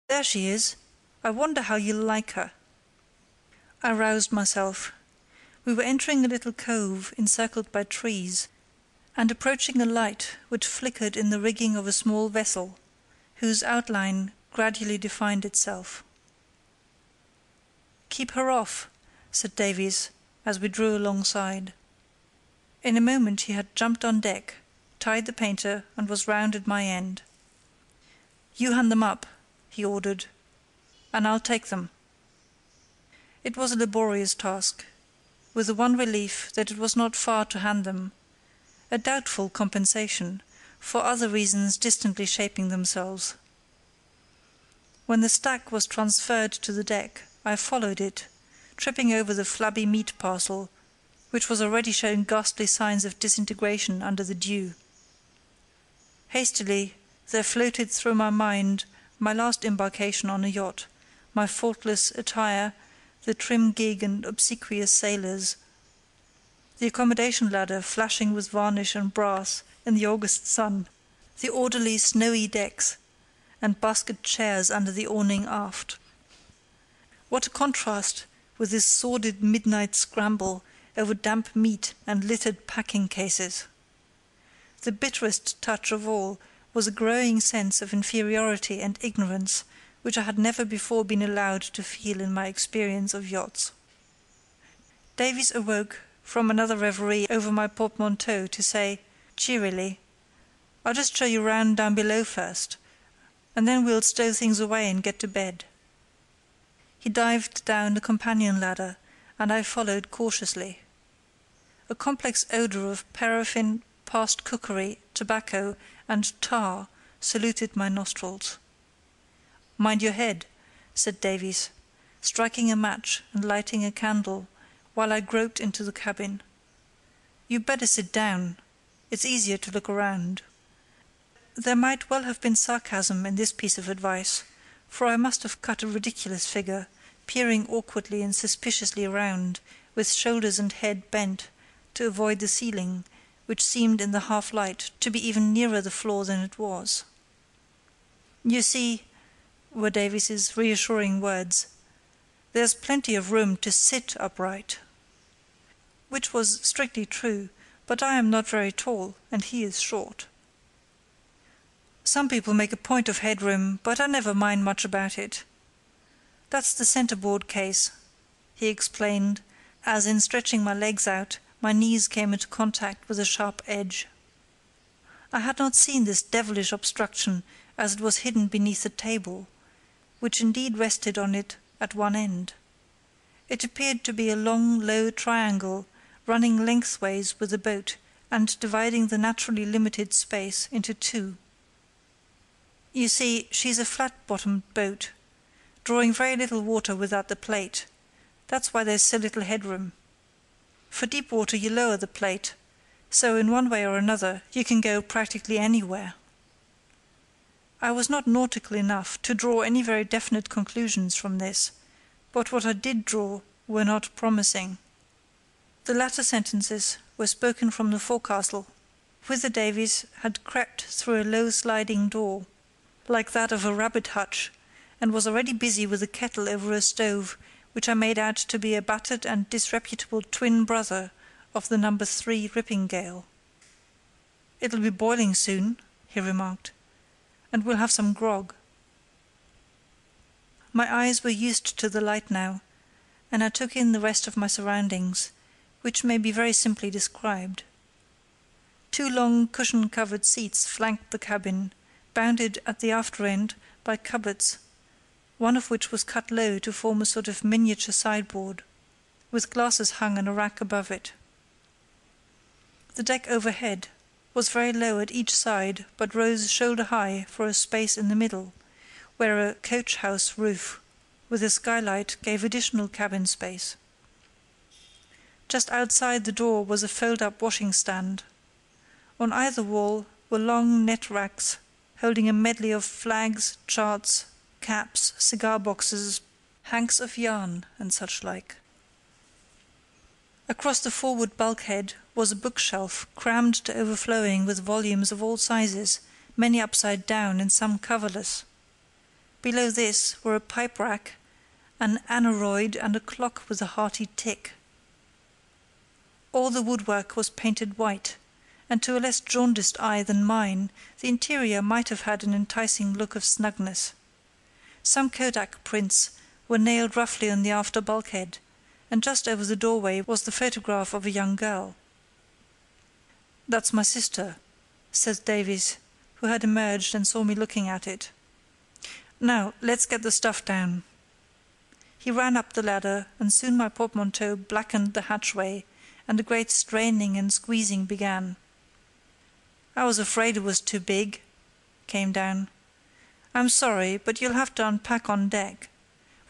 There she is. I wonder how you'll like her." I roused myself. We were entering a little cove encircled by trees, and approaching a light which flickered in the rigging of a small vessel, whose outline gradually defined itself. "Keep her off," said Davies, as we drew alongside. In a moment he had jumped on deck, tied the painter, and was round at my end. "You hand them up," he ordered, "and I'll take them." It was a laborious task, with the one relief that it was not far to hand them, a doubtful compensation, for other reasons distantly shaping themselves. When the stack was transferred to the deck, I followed it, tripping over the flabby meat parcel, which was already showing ghastly signs of disintegration under the dew. Hastily there floated through my mind my last embarkation on a yacht, my faultless attire, the trim gig and obsequious sailors, the accommodation ladder flashing with varnish and brass in the August sun, the orderly snowy decks, and basket chairs under the awning aft. What a contrast with this sordid midnight scramble over damp meat and littered packing cases! The bitterest touch of all was a growing sense of inferiority and ignorance which I had never before been allowed to feel in my experience of yachts. Davies awoke from another reverie over my portmanteau to say, cheerily, "I'll just show you round down below first, and then we'll stow things away and get to bed." He dived down the companion ladder, and I followed cautiously. A complex odour of paraffin, past cookery, tobacco, and tar saluted my nostrils. "Mind your head," said Davies, striking a match and lighting a candle, while I groped into the cabin. "You'd better sit down. It's easier to look around." There might well have been sarcasm in this piece of advice, for I must have cut a ridiculous figure, peering awkwardly and suspiciously around, with shoulders and head bent, to avoid the ceiling, which seemed in the half-light to be even nearer the floor than it was. "You see," were Davies's reassuring words, "there's plenty of room to sit upright." Which was strictly true, but I am not very tall, and he is short. "Some people make a point of headroom, but I never mind much about it. That's the centreboard case," he explained, as in stretching my legs out, my knees came into contact with a sharp edge. I had not seen this devilish obstruction as it was hidden beneath the table, which indeed rested on it at one end. It appeared to be a long, low triangle running lengthways with the boat and dividing the naturally limited space into two. You see, she's a flat-bottomed boat, drawing very little water without the plate. That's why there's so little headroom. For deep water you lower the plate, so in one way or another you can go practically anywhere. I was not nautical enough to draw any very definite conclusions from this, but what I did draw were not promising. The latter sentences were spoken from the forecastle, whither Davies had crept through a low sliding door, like that of a rabbit hutch, and was already busy with a kettle over a stove which I made out to be a battered and disreputable twin brother of the No. 3 Rippingille. "It'll be boiling soon," he remarked, "and we'll have some grog." My eyes were used to the light now, and I took in the rest of my surroundings, which may be very simply described. Two long cushion-covered seats flanked the cabin, bounded at the after end by cupboards, one of which was cut low to form a sort of miniature sideboard, with glasses hung on a rack above it. The deck overhead was very low at each side, but rose shoulder-high for a space in the middle, where a coach-house roof with a skylight gave additional cabin space. Just outside the door was a fold-up washing-stand. On either wall were long net racks holding a medley of flags, charts, caps, cigar-boxes, hanks of yarn, and such like. Across the forward bulkhead was a bookshelf crammed to overflowing with volumes of all sizes, many upside down and some coverless. Below this were a pipe rack, an aneroid, and a clock with a hearty tick. All the woodwork was painted white, and to a less jaundiced eye than mine, the interior might have had an enticing look of snugness. Some kodak prints were nailed roughly on the after bulkhead, and just over the doorway was the photograph of a young girl. "That's my sister," said Davies, who had emerged and saw me looking at it. "Now, let's get the stuff down." He ran up the ladder, and soon my portmanteau blackened the hatchway, and a great straining and squeezing began. "I was afraid it was too big," came down. "I'm sorry, but you'll have to unpack on deck.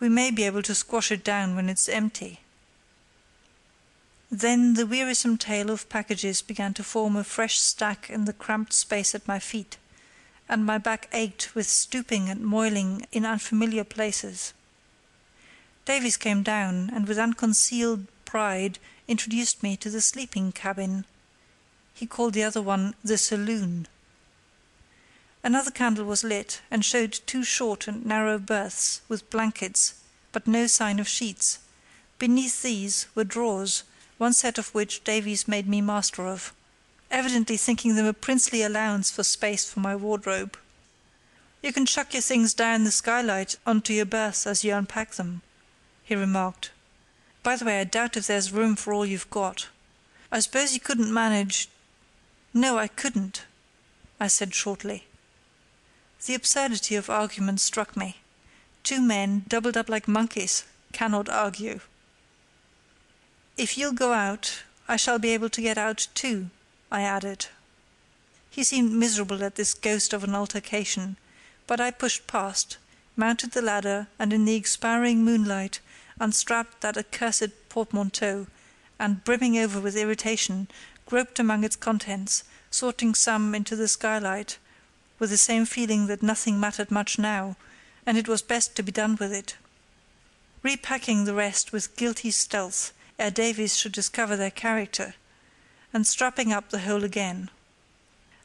We may be able to squash it down when it's empty." Then the wearisome tale of packages began to form a fresh stack in the cramped space at my feet, and my back ached with stooping and moiling in unfamiliar places. Davies came down, and with unconcealed pride introduced me to the sleeping cabin. He called the other one the saloon. Another candle was lit, and showed two short and narrow berths with blankets, but no sign of sheets. Beneath these were drawers, one set of which Davies made me master of, evidently thinking them a princely allowance for space for my wardrobe. "You can chuck your things down the skylight onto your berths as you unpack them," he remarked. "By the way, I doubt if there's room for all you've got. I suppose you couldn't manage—" "No, I couldn't," I said shortly. The absurdity of argument struck me. Two men, doubled up like monkeys, cannot argue. "If you'll go out, I shall be able to get out too," I added. He seemed miserable at this ghost of an altercation, but I pushed past, mounted the ladder, and in the expiring moonlight unstrapped that accursed portmanteau, and, brimming over with irritation, groped among its contents, sorting some into the skylight, with the same feeling that nothing mattered much now, and it was best to be done with it. Repacking the rest with guilty stealth, ere Davies should discover their character, and strapping up the whole again.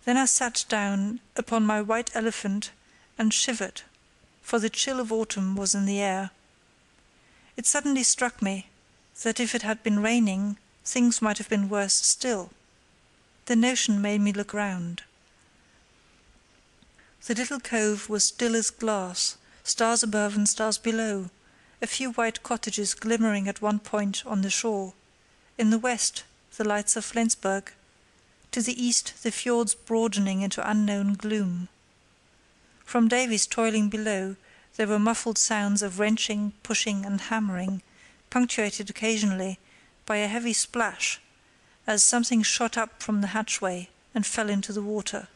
Then I sat down upon my white elephant and shivered, for the chill of autumn was in the air. It suddenly struck me that if it had been raining, things might have been worse still. The notion made me look round. The little cove was still as glass, stars above and stars below, a few white cottages glimmering at one point on the shore. In the west, the lights of Flensburg; to the east, the fjords broadening into unknown gloom. From Davies toiling below, there were muffled sounds of wrenching, pushing, and hammering, punctuated occasionally by a heavy splash, as something shot up from the hatchway and fell into the water.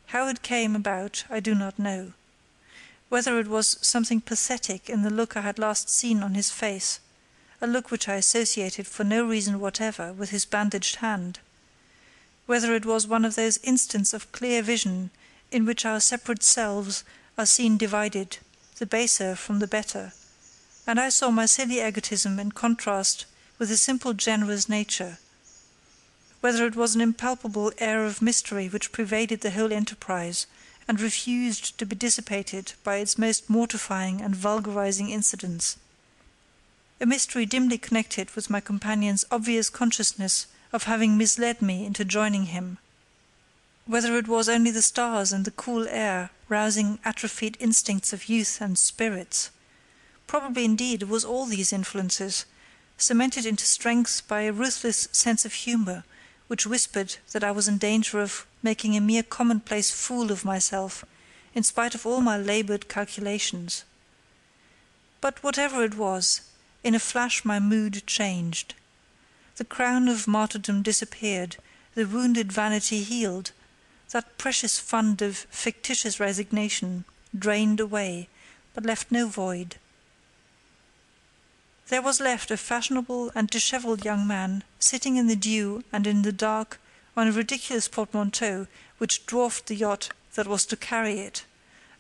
How it came about I do not know. Whether it was something pathetic in the look I had last seen on his face, a look which I associated for no reason whatever with his bandaged hand; whether it was one of those instants of clear vision in which our separate selves are seen divided, the baser from the better, and I saw my silly egotism in contrast with a simple generous nature; whether it was an impalpable air of mystery which pervaded the whole enterprise, and refused to be dissipated by its most mortifying and vulgarizing incidents; a mystery dimly connected with my companion's obvious consciousness of having misled me into joining him; whether it was only the stars and the cool air rousing atrophied instincts of youth and spirits; probably indeed it was all these influences, cemented into strength by a ruthless sense of humour, which whispered that I was in danger of making a mere commonplace fool of myself, in spite of all my laboured calculations. But whatever it was, in a flash my mood changed. The crown of martyrdom disappeared, the wounded vanity healed, that precious fund of fictitious resignation drained away, but left no void. There was left a fashionable and dishevelled young man, sitting in the dew and in the dark on a ridiculous portmanteau which dwarfed the yacht that was to carry it,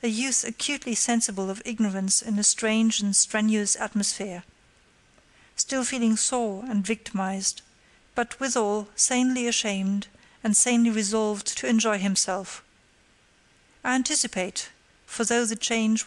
a youth acutely sensible of ignorance in a strange and strenuous atmosphere, still feeling sore and victimized, but withal sanely ashamed and sanely resolved to enjoy himself. I anticipate, for though the change